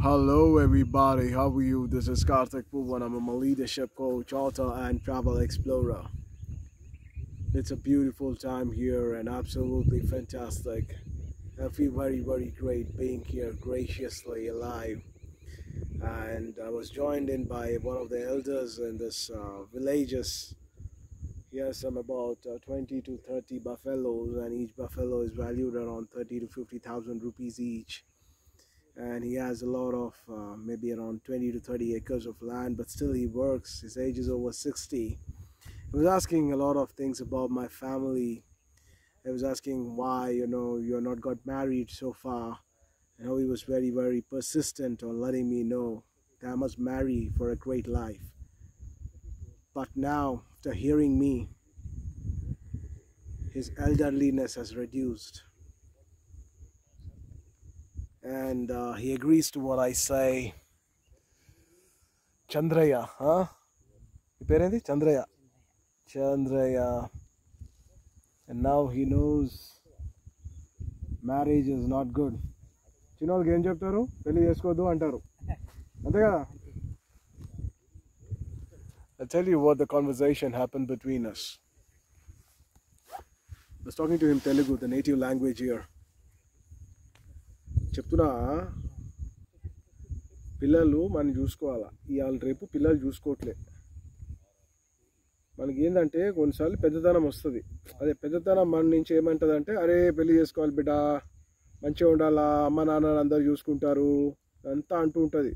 Hello, everybody. How are you? This is Karthik Puvan. I'm a leadership coach, author, and travel explorer. It's a beautiful time here and absolutely fantastic. I feel very, very great being here, graciously alive. And I was joined in by one of the elders in this villages. He has some about 20 to 30 buffaloes, and each buffalo is valued around 30 to 50,000 rupees each. And he has a lot of maybe around 20 to 30 acres of land, but still he works. His age is over 60. He was asking a lot of things about my family. He was asking why you're not got married so far, and how he was very, very persistent on letting me know that I must marry for a great life. But now, after hearing me, his elderliness has reduced, and he agrees to what I say. Chandraya, huh? Your parent is Chandraya. Chandraya. And now he knows marriage is not good. చిన్నోళ్ళకి ఏం చెప్తారు? పెళ్లి చేసుకోవద్దు అంటారు, అంతే కదా? I'll tell you what the conversation happened between us. I was talking to him Telugu, the native language here. చెప్తున్నా, పిల్లలు మనం చూసుకోవాలా. ఇవాళ రేపు పిల్లలు చూసుకోవట్లే. మనకి ఏంటంటే కొన్నిసార్లు పెద్దతనం వస్తుంది. అదే పెద్దతనం మన నుంచి ఏమంటుంది అంటే, అరే పెళ్లి చేసుకోవాలి బిడ్డ, మంచిగా ఉండాలా, అమ్మ నాన్న అందరు చూసుకుంటారు అంతా అంటూ ఉంటుంది.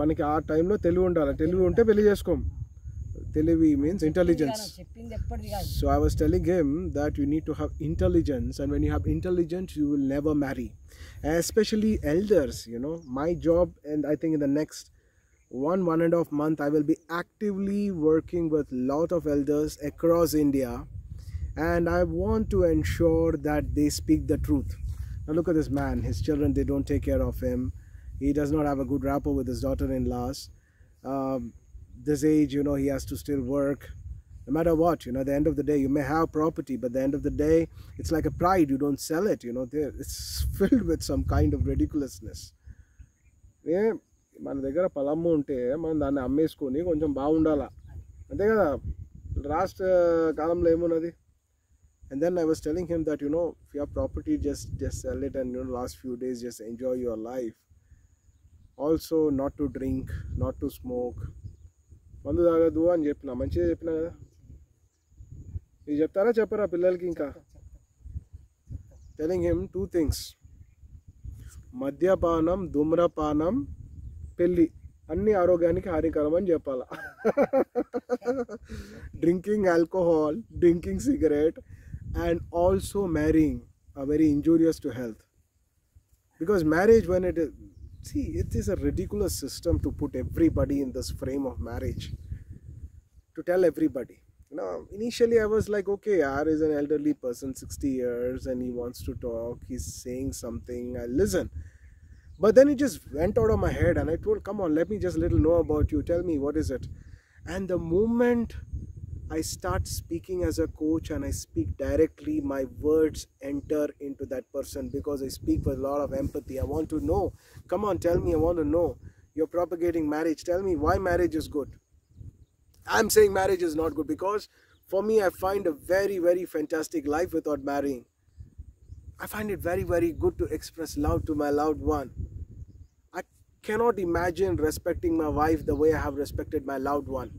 మనకి ఆ టైంలో తెలివి ఉండాలి. తెలివి ఉంటే పెళ్లి చేసుకోం. తెలివి means intelligence. So I was telling him that you need to have intelligence, and when you have intelligence you will never marry, especially elders. My job, and I think in the next 1.5 month I will be actively working with lot of elders across India, and I want to ensure that they speak the truth. Now look at this man. His children, they don't take care of him. He does not have a good rapport with his daughter-in-laws. This age, he has to still work no matter what. At the end of the day, you may have property, but at the end of the day, it's like a pride. You don't sell it. It's filled with some kind of ridiculousness. మన దగ్గర పొలము ఉంటే మనం దాన్ని అమ్మేసుకొని కొంచెం బాగుండాలా, అంతే కదా? లాస్ట్ కాలంలో ఏమున్నది? And then I was telling him that if you have property, just sell it, and last few days just enjoy your life. Also, not to drink, not to smoke. మందు తాగదు అని చెప్పిన, మంచిగా చెప్పిన కదా. ఇది చెప్తారా చెప్పరా పిల్లలకి? ఇంకా telling him 2 things: మద్యపానం, ధూమ్రపానం, పెళ్ళి అన్ని ఆరోగ్యానికి హానికరం అని చెప్పాలా. Drinking alcohol, drinking cigarette, and also marrying are very injurious to health. Because marriage, when it is a ridiculous system to put everybody in this frame of marriage, to tell everybody. Initially I was like, okay, R is an elderly person, 60 years, and he wants to talk, he's saying something, I'll listen. But then it just went out of my head, and I told, come on, let me just little know about you, tell me what is it. And the moment I start speaking as a coach and I speak directly, my words enter into that person, because I speak with a lot of empathy. I want to know. Come on, tell me, I want to know. You're propagating marriage. Tell me why marriage is good. I'm saying marriage is not good because for me, I find a very, very fantastic life without marrying. I find it very, very good to express love to my loved one. I cannot imagine respecting my wife the way I have respected my loved one.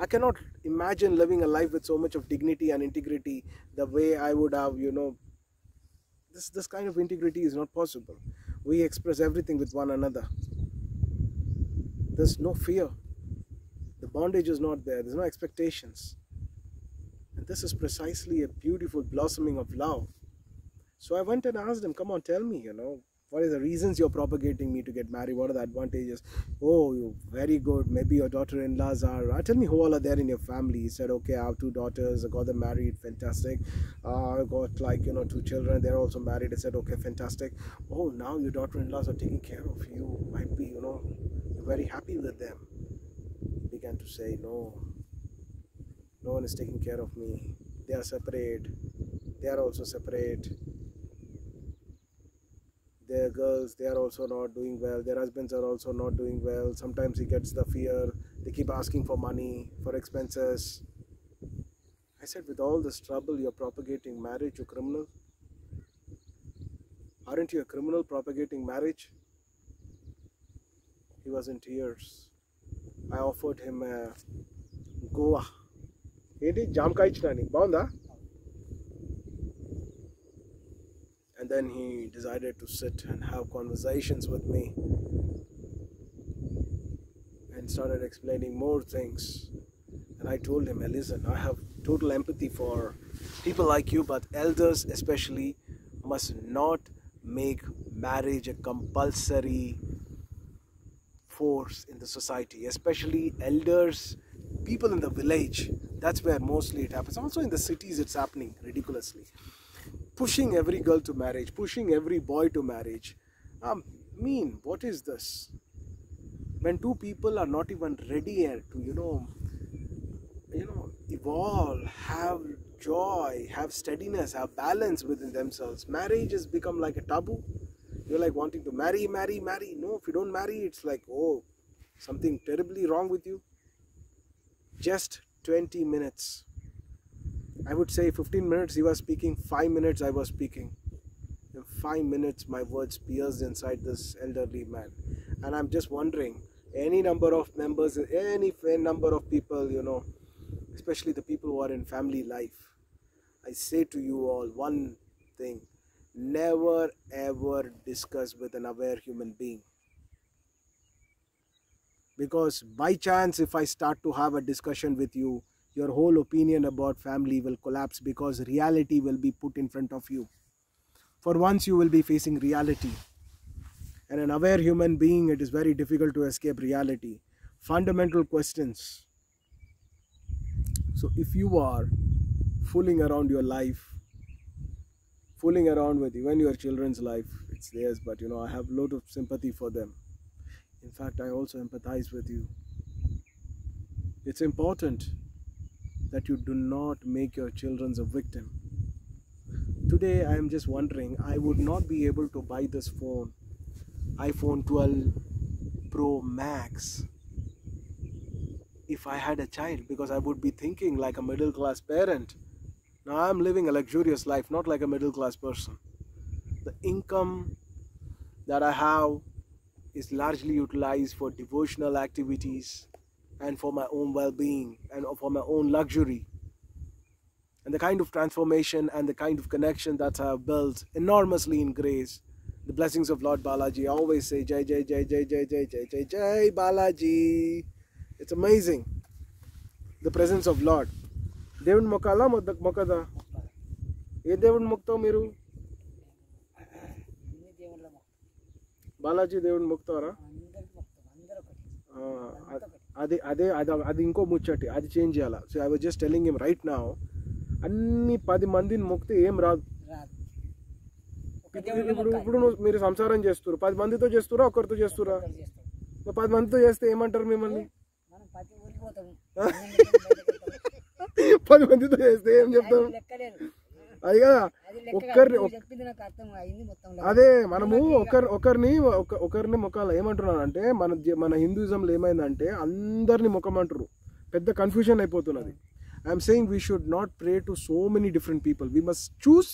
I cannot imagine living a life with so much of dignity and integrity the way I would have, this kind of integrity is not possible. We express everything with one another. There's no fear. The bondage is not there. There's no expectations. And this is precisely a beautiful blossoming of love. So I went and asked him, come on, tell me, what are the reasons you're propagating me to get married? What are the advantages? Oh, you're very good. Maybe your daughter-in-laws are... Tell me who all are there in your family. He said, okay, I have 2 daughters. I got them married. Fantastic. I got 2 children. They're also married. I said, okay, fantastic. Oh, now your daughter-in-laws are taking care of you. Might be, you're very happy with them. He began to say, no one is taking care of me. They are separate. They are also separate. their girls, they are also not doing well, their husbands are also not doing well. Sometimes he gets the fear, they keep asking for money, for expenses. I said, with all this trouble, you're propagating marriage, you criminal. Aren't you a criminal propagating marriage? He was in tears. I offered him a Goa. Enti jamkai ichna baunda. And then he decided to sit and have conversations with me and started explaining more things. And I told him, listen, I have total empathy for people like you, but elders especially must not make marriage a compulsory force in the society, especially elders, people in the village. That's where mostly it happens. Also in the cities it's happening ridiculously. Pushing every girl to marriage, pushing every boy to marriage. What is this? When two people are not even ready yet to, evolve, have joy, have steadiness, have balance within themselves, marriage has become like a taboo. You're like wanting to marry. No, if you don't marry, it's like, oh, something terribly wrong with you. Just 20 minutes. I would say 15 minutes he was speaking, 5 minutes I was speaking. In 5 minutes my words pierced inside this elderly man. And I'm just wondering, any number of members, any number of people, especially the people who are in family life, I say to you all one thing: never ever discuss with an aware human being. Because by chance, if I start to have a discussion with you, your whole opinion about family will collapse, because reality will be put in front of you. For once you will be facing reality. And an aware human being, it is very difficult to escape reality. Fundamental questions. So if you are fooling around your life, fooling around with even your children's life, it's theirs, but I have a lot of sympathy for them. In fact, I also empathize with you. It's important that you do not make your children a victim. Today, I am just wondering, I would not be able to buy this phone, iPhone 12 Pro Max, if I had a child, because I would be thinking like a middle class parent. Now I am living a luxurious life, not like a middle class person. The income that I have is largely utilized for devotional activities and for my own well-being and for my own luxury. And the kind of transformation and the kind of connection that I have built enormously in grace, the blessings of Lord Balaji. I always say Jai Jai Jai Jai Jai Jai Jai Jai Jai Balaji. It's amazing, the presence of Lord. దేవుని మొక్కాలా మొక్కదా? ఏ దేవుని మొక్కుతావు మీరు? బాలాజీ దేవుని మొక్కుతారా? అది ఇంకో ముచ్చటి, అది change చేయాలా. So I was just telling him right now, అన్ని 10 మందిని మొక్కితే ఏం రాదు. ఇప్పుడు మీరు సంసారం చేస్తున్నారు, 10 మందితో చేస్తురా, ఒక్కరితో చేస్తురా? 10 మందితో చేస్తే ఏమంటారు మిమ్మల్ని? 10 మందితో చేస్తే ఏం చెప్తాం? అది కదా, అదే మనము ఒకరిని మొక్కాల. ఏమంటున్నాను అంటే, మన హిందూయిజంలో ఏమైందంటే అందరిని మొక్కమంటారు, పెద్ద కన్ఫ్యూజన్ అయిపోతున్నది. I'm saying we should not pray to so many different people. We must choose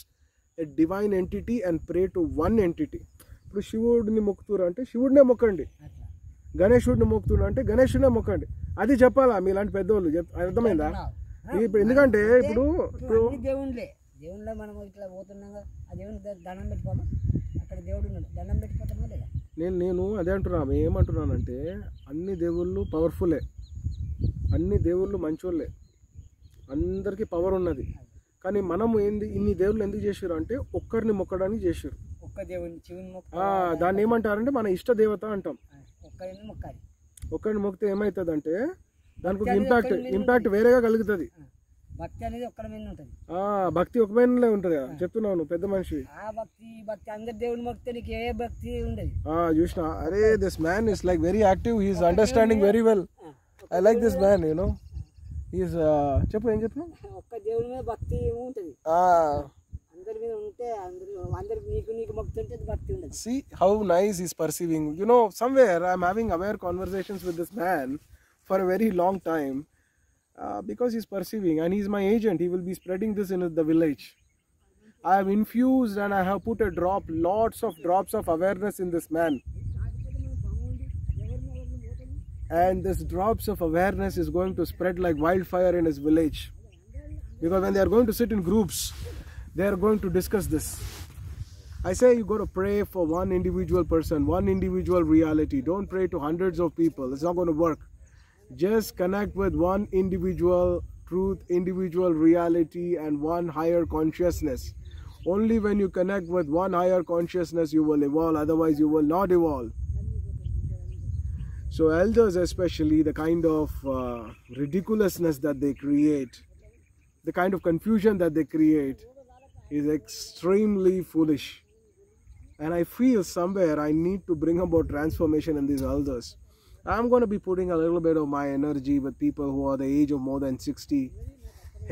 a divine entity and pray to one entity. ఇప్పుడు శివుడిని మొక్కుతున్నారు అంటే శివుడినే మొక్కండి, గణేశుడిని మొక్కుతున్నా అంటే గణేశుడినే మొక్కండి. అది చెప్పాలా మీలాంటి పెద్దవాళ్ళు? అర్థమైందా? ఇప్పుడు ఎందుకంటే ఇప్పుడు దేవుళ్ళో మనం ఇట్లా పోతున్నాగా, ఆ దేవుని దండం పెట్టుకోమా, అక్కడ దేవుడు ఉన్నాడు, దండం పెట్టుకోవటమా లేదా? నేను అదే అంటున్నా. ఏమంటున్నానంటే, అన్ని దేవుళ్ళు పవర్ఫుల్లే, అన్ని దేవుళ్ళు మంచోళ్ళే, అందరికీ పవర్ ఉన్నది. కానీ మనము ఏంది, ఇన్ని దేవుళ్ళు ఎందుకు చేసారు అంటే ఒక్కరిని మొక్కడానికి చేసారు. ఒక్క దేవుని శివుని దాన్ని ఏమంటారంటే మన ఇష్ట దేవత అంటాం. ఒక్కరిని మొక్కాలి. ఒక్కరిని మొక్కితే ఏమవుతుంది, దానికి ఇంపాక్ట్ వేరేగా కలుగుతుంది. భక్తి అనేది ఒక్కరి మీద ఉంటుంది. భక్తి ఒక మీదనే ఉంటుంది కదా, చెప్తున్నాను పెద్ద మనిషి. ఆ భక్తి అందరి దేవుని మొక్కితే నీకు ఏ భక్తి ఉండదు. చూసినా, అరే this man is like very active, he is understanding very well. I like this man, చెప్పు, ఏం చెప్పు. ఒక్క దేవుని మీద భక్తి ఉంటుంది. పేరు మీద ఉంటే అందరికి నీకు మొక్కుతుంటే భక్తి ఉండదు. See how nice he's perceiving. You know, somewhere I'm having aware conversations with this man for a very long time because he's perceiving, and he's my agent. He will be spreading this in the village. I have infused and I have put lots of drops of awareness in this man. And this drops of awareness is going to spread like wildfire in his village. Because when they are going to sit in groups, they are going to discuss this. I say you got to pray for one individual person, one individual reality. Don't pray to hundreds of people. It's not going to work. Just connect with one individual truth, individual reality, and one higher consciousness. Only when you connect with one higher consciousness you will evolve, otherwise you will not evolve. So elders especially, the kind of ridiculousness that they create, the kind of confusion that they create is extremely foolish. And I feel somewhere I need to bring about transformation in these elders. I'm going to be putting a little bit of my energy with people who are the age of more than 60.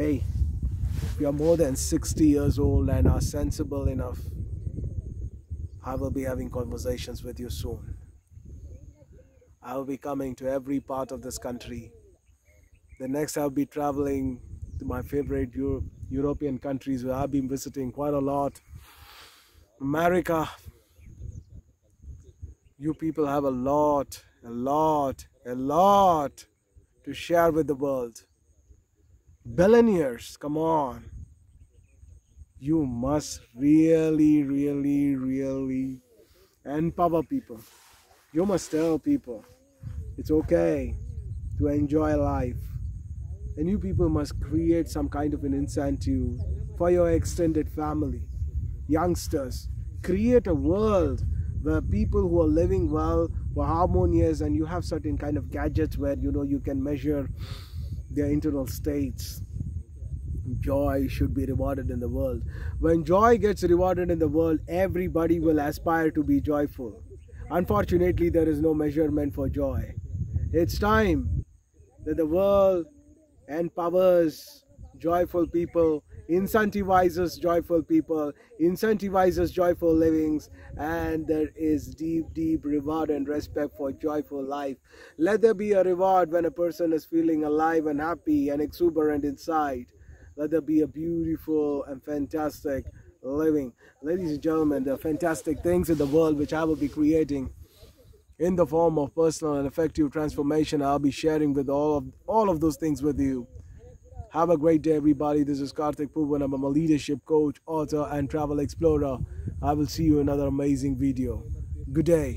Hey, if you're more than 60 years old and are sensible enough, I will be having conversations with you soon. I will be coming to every part of this country. The next I'll be traveling to my favorite European countries where I've been visiting quite a lot. America. You people have a lot to share with the world. Billionaires, come on. You must really empower people. You must tell people it's okay to enjoy life. And you people must create some kind of an incentive for your extended family. Youngsters, create a world where people who are living well were harmonious, and you have certain kind of gadgets where you can measure their internal states. Joy should be rewarded in the world. When joy gets rewarded in the world, everybody will aspire to be joyful. Unfortunately, there is no measurement for joy. It's time that the world empowers joyful people, incentivizes joyful people, incentivizes joyful livings, and there is deep reward and respect for joyful life. Let there be a reward when a person is feeling alive and happy and exuberant inside. Let there be a beautiful and fantastic living. Ladies and gentlemen, there are fantastic things in the world which I will be creating in the form of personal and effective transformation. I'll be sharing with all of those things with you. Have a great day, everybody. This is Karthik Poovan. I'm a leadership coach, author, and travel explorer. I will see you in another amazing video. Good day.